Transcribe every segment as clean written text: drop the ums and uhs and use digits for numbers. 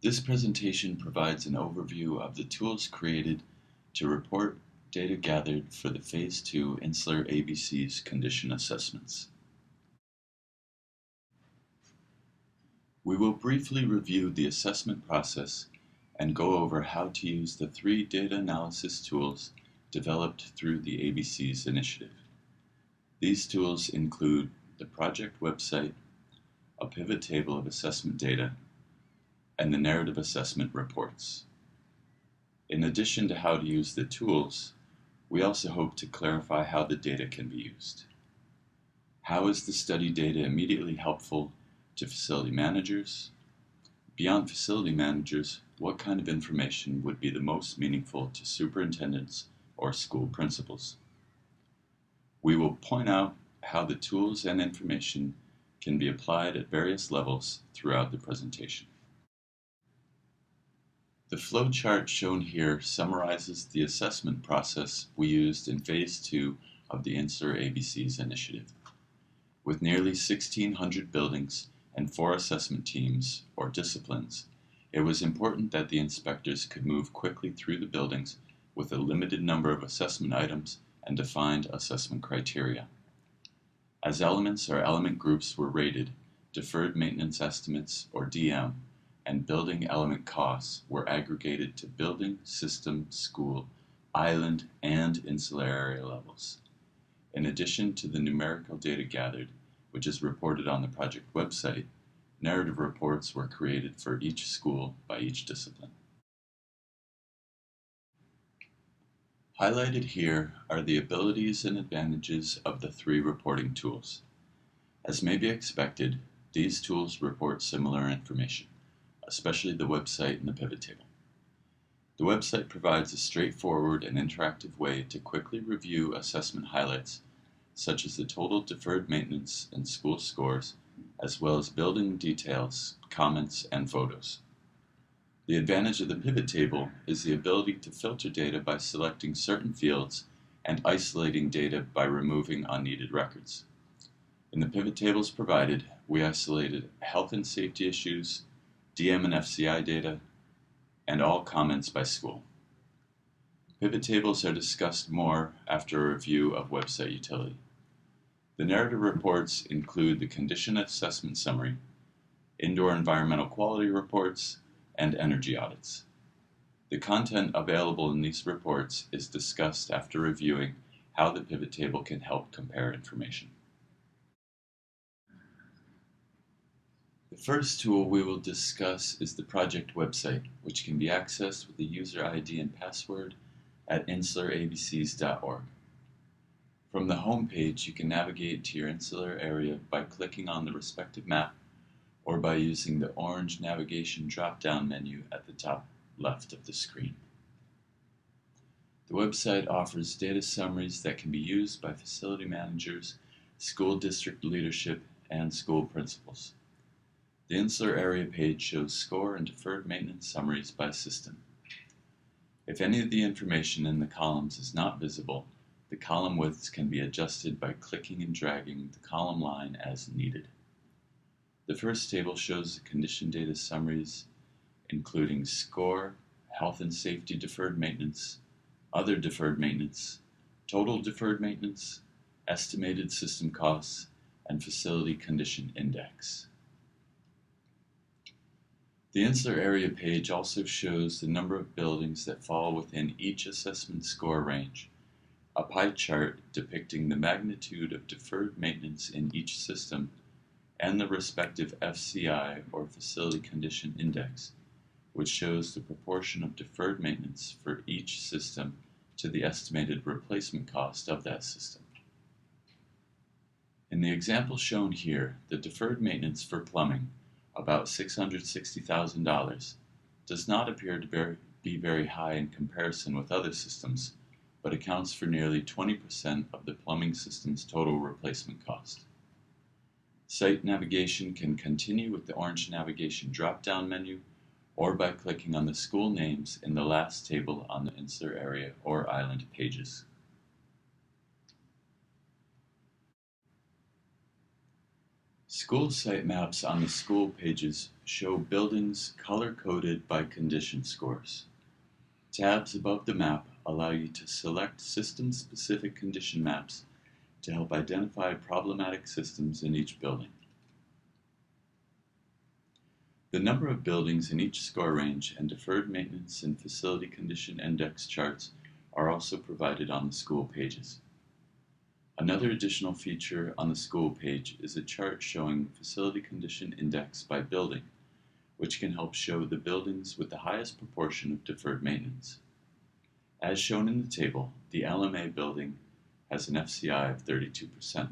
This presentation provides an overview of the tools created to report data gathered for the Phase 2 Insular ABC's condition assessments. We will briefly review the assessment process and go over how to use the 3 data analysis tools developed through the ABC's initiative. These tools include the project website, a pivot table of assessment data, and the narrative assessment reports. In addition to how to use the tools, we also hope to clarify how the data can be used. How is the study data immediately helpful to facility managers? Beyond facility managers, what kind of information would be the most meaningful to superintendents or school principals? We will point out how the tools and information can be applied at various levels throughout the presentation. The flowchart shown here summarizes the assessment process we used in Phase 2 of the Insular ABC's initiative. With nearly 1,600 buildings and 4 assessment teams, or disciplines, it was important that the inspectors could move quickly through the buildings with a limited number of assessment items and defined assessment criteria. As elements or element groups were rated, deferred maintenance estimates, or DM, and building element costs were aggregated to building, system, school, island, and insular area levels. In addition to the numerical data gathered, which is reported on the project website, narrative reports were created for each school by each discipline. Highlighted here are the abilities and advantages of the 3 reporting tools. As may be expected, these tools report similar information, especially the website and the pivot table. The website provides a straightforward and interactive way to quickly review assessment highlights, such as the total deferred maintenance and school scores, as well as building details, comments, and photos. The advantage of the pivot table is the ability to filter data by selecting certain fields and isolating data by removing unneeded records. In the pivot tables provided, we isolated health and safety issues, DM and FCI data, and all comments by school. Pivot tables are discussed more after a review of website utility. The narrative reports include the condition assessment summary, indoor environmental quality reports, and energy audits. The content available in these reports is discussed after reviewing how the pivot table can help compare information. The first tool we will discuss is the project website, which can be accessed with a user ID and password at insularabcs.org. From the home page, you can navigate to your insular area by clicking on the respective map or by using the orange navigation drop-down menu at the top left of the screen. The website offers data summaries that can be used by facility managers, school district leadership, and school principals. The Insular Area page shows score and deferred maintenance summaries by system. If any of the information in the columns is not visible, the column widths can be adjusted by clicking and dragging the column line as needed. The first table shows the condition data summaries, including score, health and safety deferred maintenance, other deferred maintenance, total deferred maintenance, estimated system costs, and facility condition index. The Insular Area page also shows the number of buildings that fall within each assessment score range, a pie chart depicting the magnitude of deferred maintenance in each system, and the respective FCI or Facility Condition Index, which shows the proportion of deferred maintenance for each system to the estimated replacement cost of that system. In the example shown here, the deferred maintenance for plumbing, about $660,000, does not appear to be very high in comparison with other systems, but accounts for nearly 20% of the plumbing system's total replacement cost. Site navigation can continue with the orange navigation drop-down menu or by clicking on the school names in the last table on the Insular Area or Island pages. School site maps on the school pages show buildings color-coded by condition scores. Tabs above the map allow you to select system-specific condition maps to help identify problematic systems in each building. The number of buildings in each score range and deferred maintenance and facility condition index charts are also provided on the school pages. Another additional feature on the school page is a chart showing facility condition index by building, which can help show the buildings with the highest proportion of deferred maintenance. As shown in the table, the LMA building has an FCI of 32%.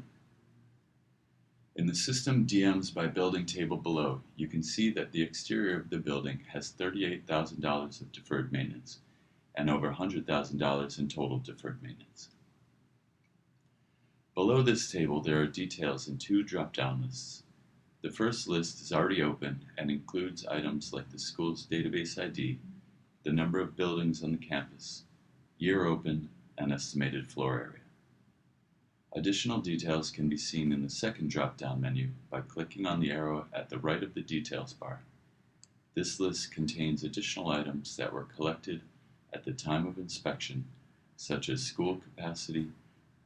In the System DMs by Building table below, you can see that the exterior of the building has $38,000 of deferred maintenance and over $100,000 in total deferred maintenance. Below this table, there are details in two drop-down lists. The first list is already open and includes items like the school's database ID, the number of buildings on the campus, year open, and estimated floor area. Additional details can be seen in the second drop-down menu by clicking on the arrow at the right of the details bar. This list contains additional items that were collected at the time of inspection, such as school capacity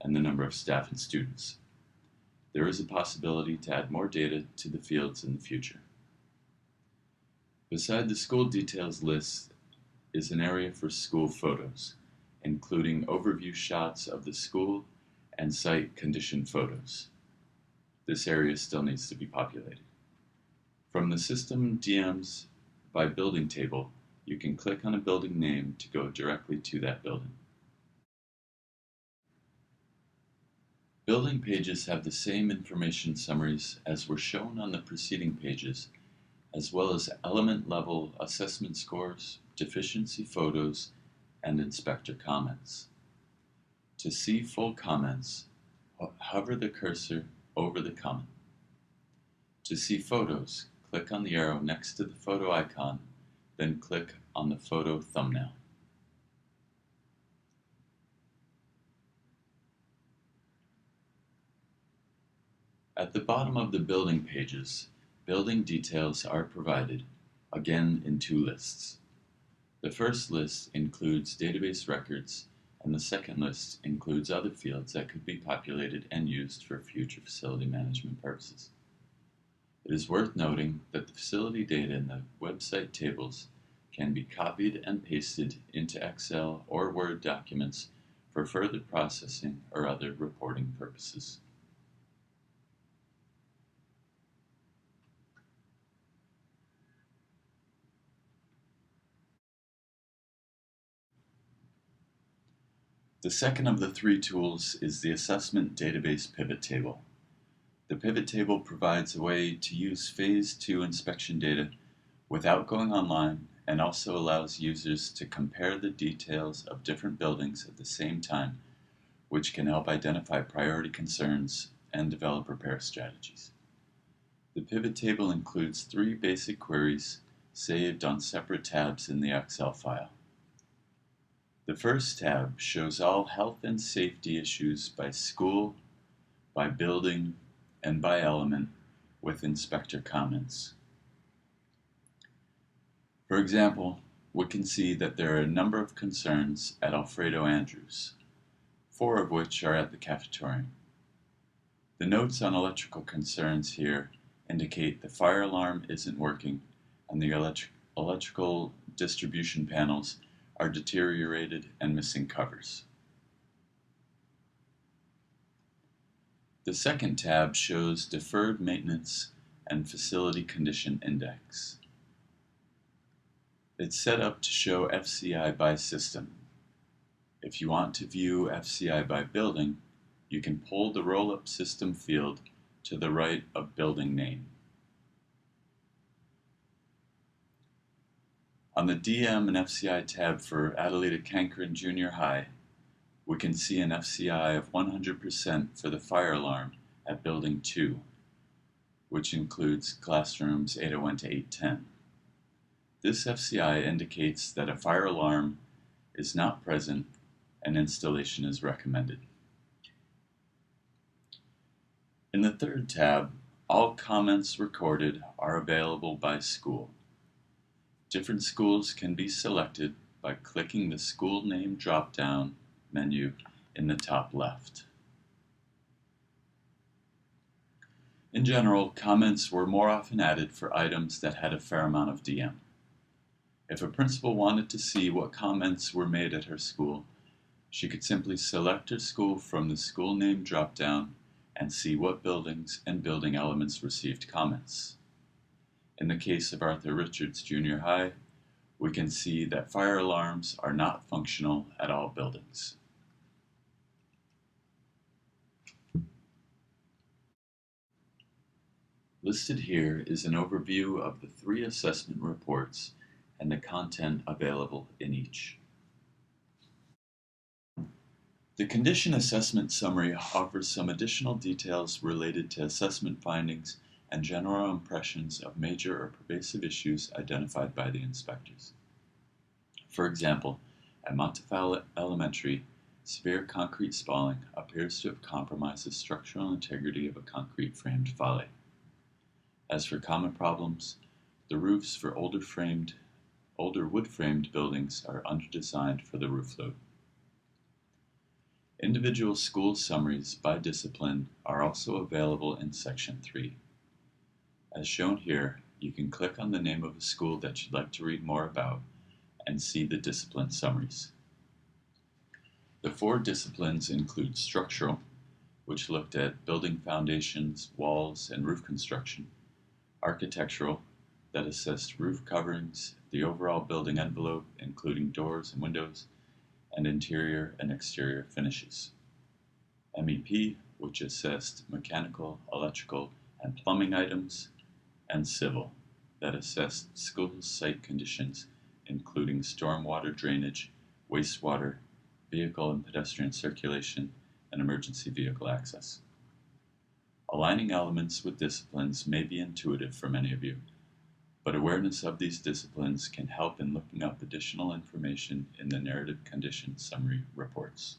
and the number of staff and students. There is a possibility to add more data to the fields in the future. Beside the school details list is an area for school photos, including overview shots of the school and site condition photos. This area still needs to be populated. From the System DMs by Building table, you can click on a building name to go directly to that building. Building pages have the same information summaries as were shown on the preceding pages, as well as element-level assessment scores, deficiency photos, and inspector comments. To see full comments, hover the cursor over the comment. To see photos, click on the arrow next to the photo icon, then click on the photo thumbnail. At the bottom of the building pages, building details are provided, again in two lists. The first list includes database records, and the second list includes other fields that could be populated and used for future facility management purposes. It is worth noting that the facility data in the website tables can be copied and pasted into Excel or Word documents for further processing or other reporting purposes. The second of the three tools is the Assessment Database Pivot Table. The pivot table provides a way to use Phase 2 inspection data without going online and also allows users to compare the details of different buildings at the same time, which can help identify priority concerns and develop repair strategies. The pivot table includes three basic queries saved on separate tabs in the Excel file. The first tab shows all health and safety issues by school, by building, and by element with inspector comments. For example, we can see that there are a number of concerns at Alfredo Andrews, 4 of which are at the cafeteria. The notes on electrical concerns here indicate the fire alarm isn't working and the electrical distribution panels are deteriorated and missing covers. The second tab shows Deferred Maintenance and Facility Condition Index. It's set up to show FCI by system. If you want to view FCI by building, you can pull the roll-up system field to the right of building name. On the DM and FCI tab for Adelita Cankren Junior High, we can see an FCI of 100% for the fire alarm at Building 2, which includes classrooms 801 to 810. This FCI indicates that a fire alarm is not present and installation is recommended. In the third tab, All comments recorded are available by school. Different schools can be selected by clicking the school name drop-down menu in the top left. In general, comments were more often added for items that had a fair amount of DM. If a principal wanted to see what comments were made at her school, she could simply select her school from the school name drop-down and see what buildings and building elements received comments. In the case of Arthur Richards Junior High, we can see that fire alarms are not functional at all buildings. Listed here is an overview of the 3 assessment reports and the content available in each. The Condition Assessment Summary offers some additional details related to assessment findings and general impressions of major or pervasive issues identified by the inspectors. For example, at Montefiore Elementary, severe concrete spalling appears to have compromised the structural integrity of a concrete framed folly. As for common problems, the roofs for older wood-framed buildings are under-designed for the roof load. Individual school summaries by discipline are also available in Section 3. As shown here, you can click on the name of a school that you'd like to read more about and see the discipline summaries. The 4 disciplines include structural, which looked at building foundations, walls, and roof construction; architectural, that assessed roof coverings, the overall building envelope, including doors and windows, and interior and exterior finishes; MEP, which assessed mechanical, electrical, and plumbing items; and civil, that assessed school site conditions, including stormwater drainage, wastewater, vehicle and pedestrian circulation, and emergency vehicle access. Aligning elements with disciplines may be intuitive for many of you, but awareness of these disciplines can help in looking up additional information in the narrative condition summary reports.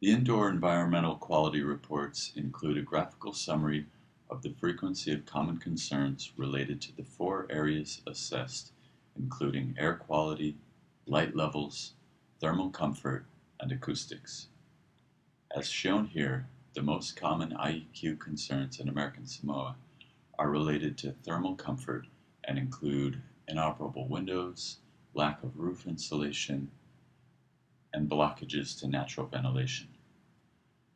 The indoor environmental quality reports include a graphical summary of the frequency of common concerns related to the 4 areas assessed, including air quality, light levels, thermal comfort, and acoustics. As shown here, the most common IEQ concerns in American Samoa are related to thermal comfort and include inoperable windows, lack of roof insulation, and blockages to natural ventilation.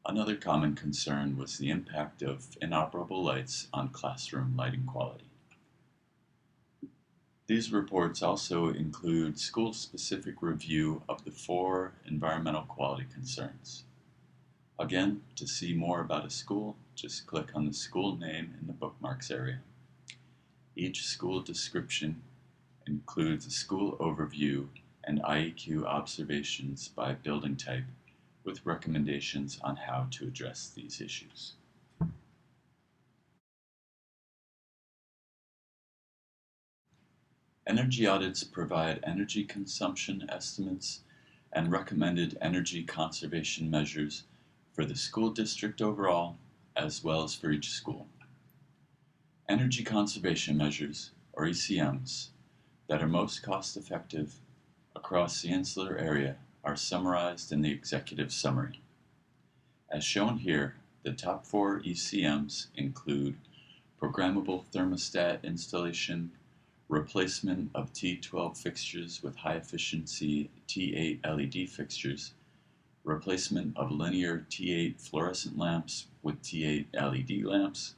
Another common concern was the impact of inoperable lights on classroom lighting quality. These reports also include school-specific review of the 4 environmental quality concerns. Again, to see more about a school, just click on the school name in the bookmarks area. Each school description includes a school overview and IEQ observations by building type, with recommendations on how to address these issues. Energy audits provide energy consumption estimates and recommended energy conservation measures for the school district overall, as well as for each school. Energy conservation measures, or ECMs, that are most cost-effective across the insular area are summarized in the executive summary. As shown here, the top 4 ECMs include programmable thermostat installation, replacement of T12 fixtures with high-efficiency T8 LED fixtures, replacement of linear T8 fluorescent lamps with T8 LED lamps,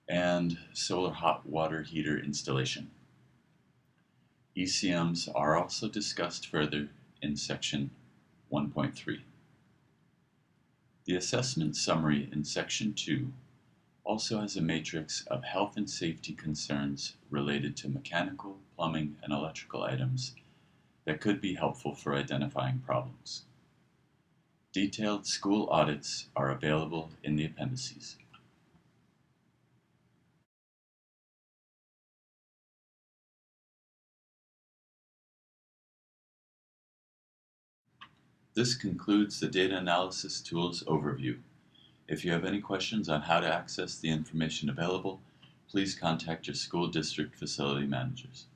and solar hot water heater installation. ECMs are also discussed further in Section 1.3. The assessment summary in Section 2 also has a matrix of health and safety concerns related to mechanical, plumbing, and electrical items that could be helpful for identifying problems. Detailed school audits are available in the appendices. This concludes the Data Analysis Tools overview. If you have any questions on how to access the information available, please contact your school district facility managers.